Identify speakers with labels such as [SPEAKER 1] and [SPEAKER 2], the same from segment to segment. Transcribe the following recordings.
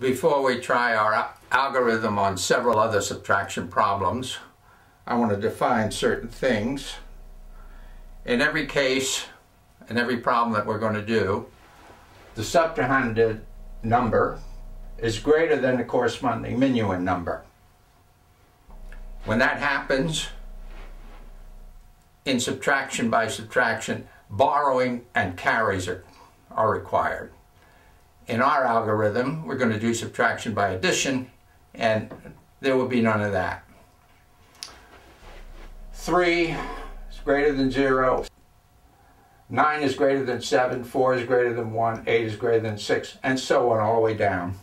[SPEAKER 1] Before we try our algorithm on several other subtraction problems, I want to define certain things. In every case, in every problem that we're going to do, the subtrahend number is greater than the corresponding minuend number. When that happens, in subtraction by subtraction, borrowing and carries are required. In our algorithm, we're going to do subtraction by addition, and there will be none of that. 3 is greater than 0, 9 is greater than 7, 4 is greater than 1, 8 is greater than 6, and so on all the way down.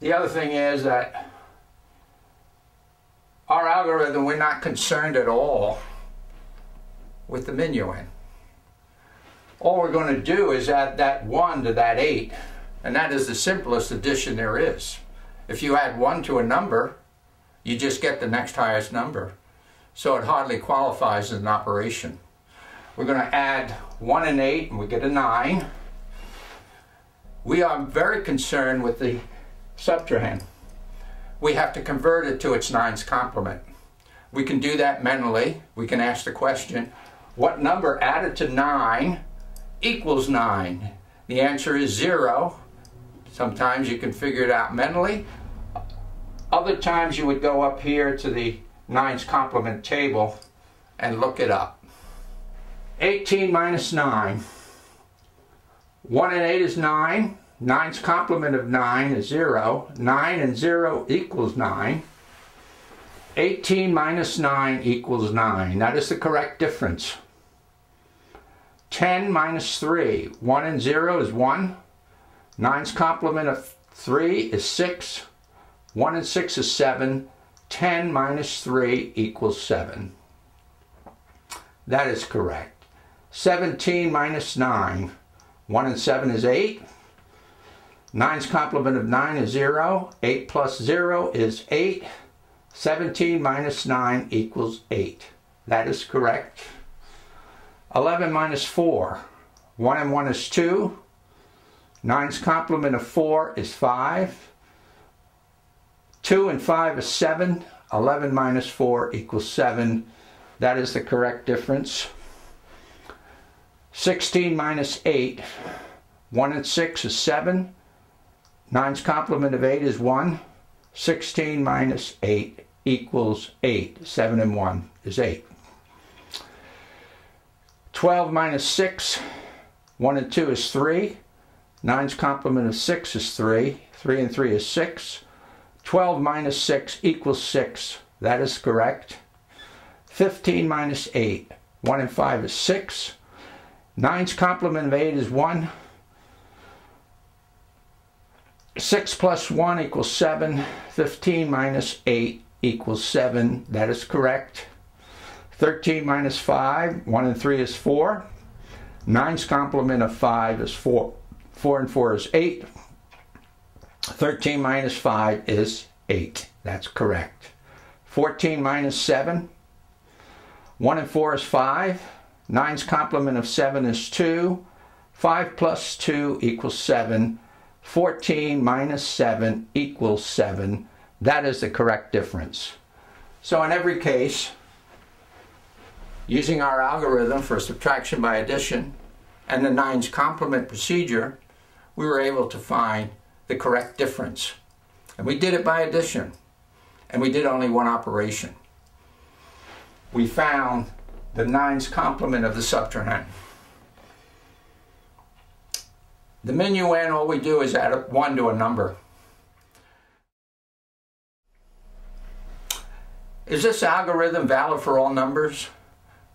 [SPEAKER 1] The other thing is that our algorithm, we're not concerned at all with the minuend. All we're going to do is add that 1 to that 8, and that is the simplest addition there is. If you add 1 to a number, you just get the next highest number. So it hardly qualifies as an operation. We're going to add 1 and 8, and we get a 9. We are very concerned with the subtrahend. We have to convert it to its 9's complement. We can do that mentally. We can ask the question, what number added to 9 equals 9? The answer is 0. Sometimes you can figure it out mentally. Other times you would go up here to the 9's complement table and look it up. 18 minus 9. 1 and 8 is 9. 9's complement of 9 is 0. 9 and 0 equals 9. 18 minus 9 equals 9. That is the correct difference. 10 minus 3. 1 and 0 is 1. 9's complement of 3 is 6. 1 and 6 is 7. 10 minus 3 equals 7. That is correct. 17 minus 9. 1 and 7 is 8. 9's complement of 9 is 0. 8 plus 0 is 8. 17 minus 9 equals 8. That is correct. 11 minus 4. 1 and 1 is 2. 9's complement of 4 is 5. 2 and 5 is 7. 11 minus 4 equals 7. That is the correct difference. 16 minus 8. 1 and 6 is 7. 9's complement of 8 is 1. 16 minus 8 equals 8. 7 and 1 is 8. 12 minus 6. 1 and 2 is 3. 9's complement of 6 is 3. 3 and 3 is 6. 12 minus 6 equals 6. That is correct. 15 minus 8. 1 and 5 is 6. 9's complement of 8 is 1. 6 plus 1 equals 7. 15 minus 8 equals 7. That is correct. 13 minus 5. 1 and 3 is 4. 9's complement of 5 is 4. 4 and 4 is 8. 13 minus 5 is 8. That's correct. 14 minus 7. 1 and 4 is 5. 9's complement of 7 is 2. 5 plus 2 equals 7. 14 minus 7 equals 7. That is the correct difference. So in every case, using our algorithm for subtraction by addition and the 9's complement procedure, we were able to find the correct difference. And we did it by addition. And we did only one operation. We found the 9's complement of the subtrahend. The minuend, all we do is add 1 to a number. Is this algorithm valid for all numbers?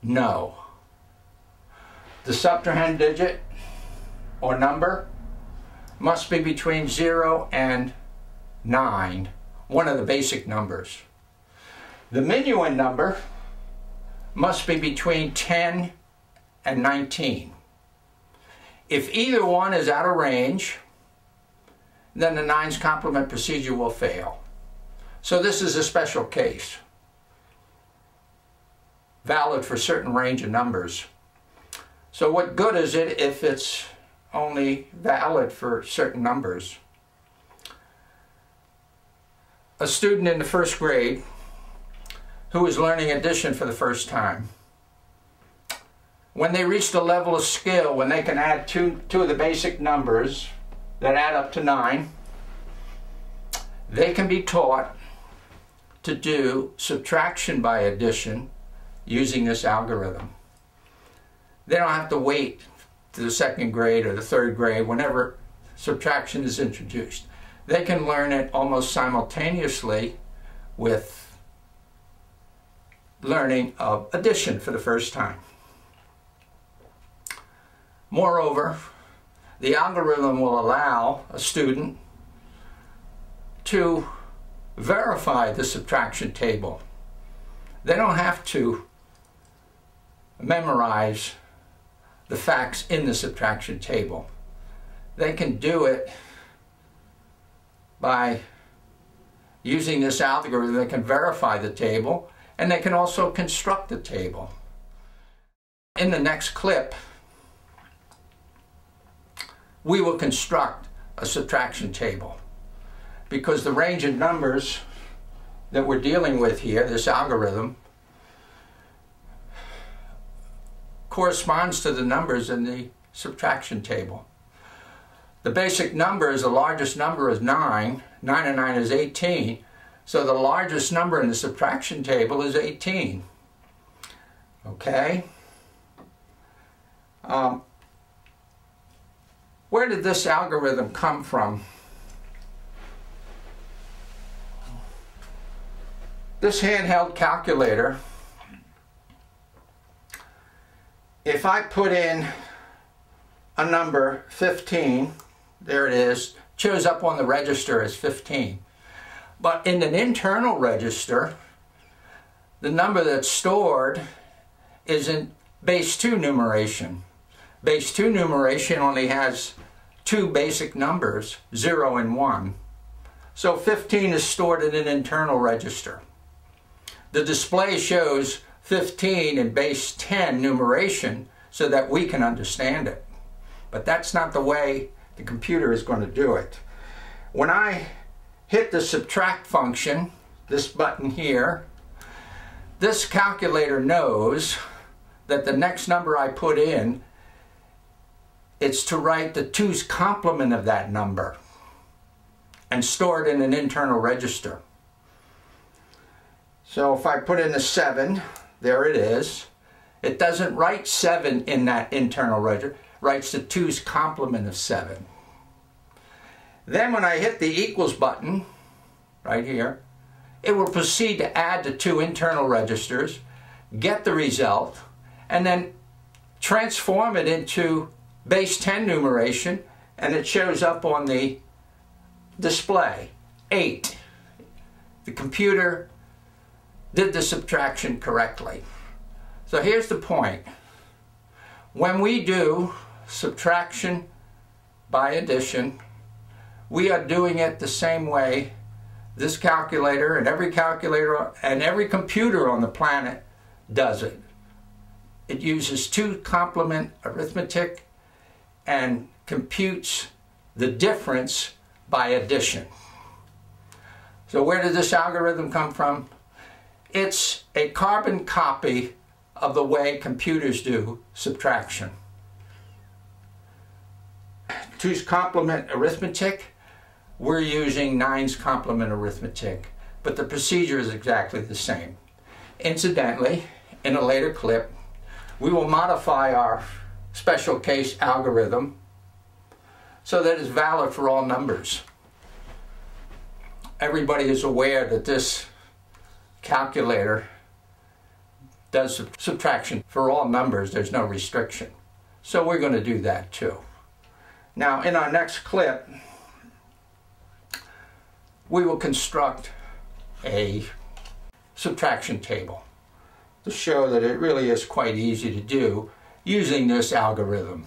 [SPEAKER 1] No. The subtrahend digit or number must be between 0 and 9, one of the basic numbers. The minuend number must be between 10 and 19. If either one is out of range, then the 9's complement procedure will fail. So this is a special case, valid for certain range of numbers. So what good is it if it's only valid for certain numbers. A student in the first grade who is learning addition for the first time, when they reach the level of skill when they can add two of the basic numbers that add up to 9, they can be taught to do subtraction by addition using this algorithm. They don't have to wait to the second grade or the third grade whenever subtraction is introduced. They can learn it almost simultaneously with learning of addition for the first time. Moreover, the algorithm will allow a student to verify the subtraction table. They don't have to memorize the facts in the subtraction table. They can do it by using this algorithm. They can verify the table, and they can also construct the table. In the next clip, we will construct a subtraction table, because the range of numbers that we're dealing with here, this algorithm, corresponds to the numbers in the subtraction table. The basic numbers, the largest number is 9. 9 and 9 is 18. So the largest number in the subtraction table is 18. Okay? Where did this algorithm come from? This handheld calculator, if I put in a number 15, there it is, shows up on the register as 15. But in an internal register, the number that's stored is in base 2 numeration. Base 2 numeration only has 2 basic numbers, 0 and 1. So 15 is stored in an internal register. The display shows 15 in base 10 numeration so that we can understand it. But that's not the way the computer is going to do it. When I hit the subtract function, this button here, this calculator knows that the next number I put in, it's to write the 2's complement of that number and store it in an internal register. So if I put in a 7, there it is. It doesn't write 7 in that internal register, it writes the 2's complement of 7. Then when I hit the equals button, right here, it will proceed to add the 2 internal registers, get the result, and then transform it into base 10 numeration, and it shows up on the display, 8. The computer did the subtraction correctly. So here's the point. When we do subtraction by addition, we are doing it the same way this calculator and every computer on the planet does it. It uses 2 complement arithmetic and computes the difference by addition. So where did this algorithm come from? It's a carbon copy of the way computers do subtraction. 2's complement arithmetic, we're using 9's complement arithmetic, but the procedure is exactly the same. Incidentally, in a later clip, we will modify our special case algorithm so that it's valid for all numbers. Everybody is aware that this calculator does subtraction for all numbers. There's no restriction. So we're going to do that too. Now in our next clip, we will construct a subtraction table to show that it really is quite easy to do using this algorithm.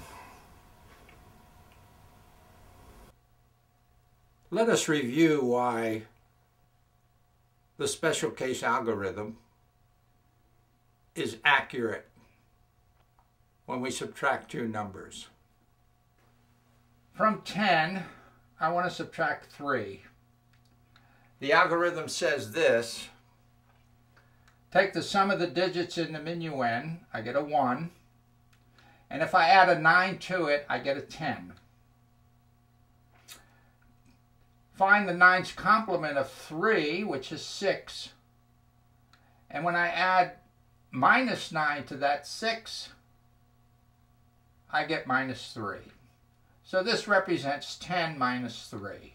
[SPEAKER 1] Let us review why the special case algorithm is accurate when we subtract 2 numbers. From 10, I want to subtract 3. The algorithm says this. Take the sum of the digits in the minuend, I get a 1. And if I add a 9 to it, I get a 10. Find the 9's complement of 3, which is 6. And when I add minus 9 to that 6, I get minus 3. So this represents 10 minus 3.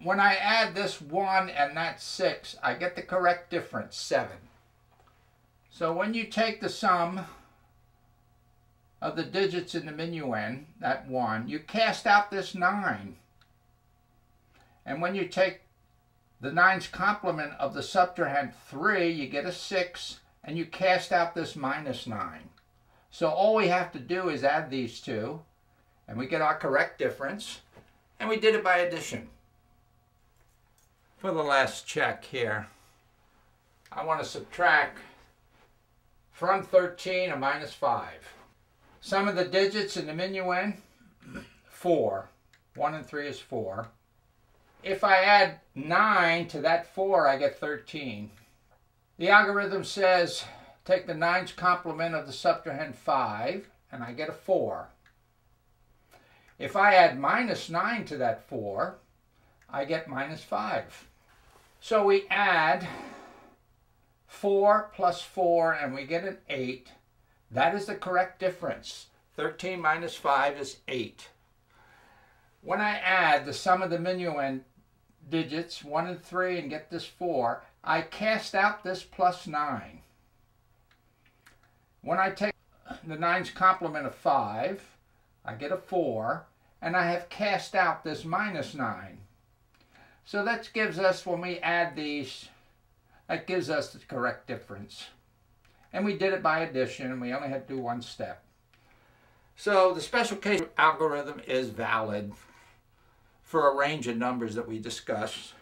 [SPEAKER 1] When I add this 1 and that 6, I get the correct difference, 7. So when you take the sum of the digits in the minuend, that 1, you cast out this 9. And when you take the 9's complement of the subtrahend 3, you get a 6, and you cast out this minus 9. So all we have to do is add these two, and we get our correct difference, and we did it by addition. For the last check here, I want to subtract from 13 a minus 5. Sum of the digits in the minuend, 4. 1 and 3 is 4. If I add 9 to that 4, I get 13. The algorithm says take the 9's complement of the subtrahend 5, and I get a 4. If I add minus 9 to that 4, I get minus 5. So we add 4 plus 4, and we get an 8. That is the correct difference. 13 minus 5 is 8. When I add the sum of the minuend digits 1 and 3 and get this 4, I cast out this plus 9. When I take the 9's complement of 5, I get a 4, and I have cast out this minus 9. So that gives us, when we add these, that gives us the correct difference. And we did it by addition, and we only had to do one step. So the special case algorithm is valid for a range of numbers that we discussed.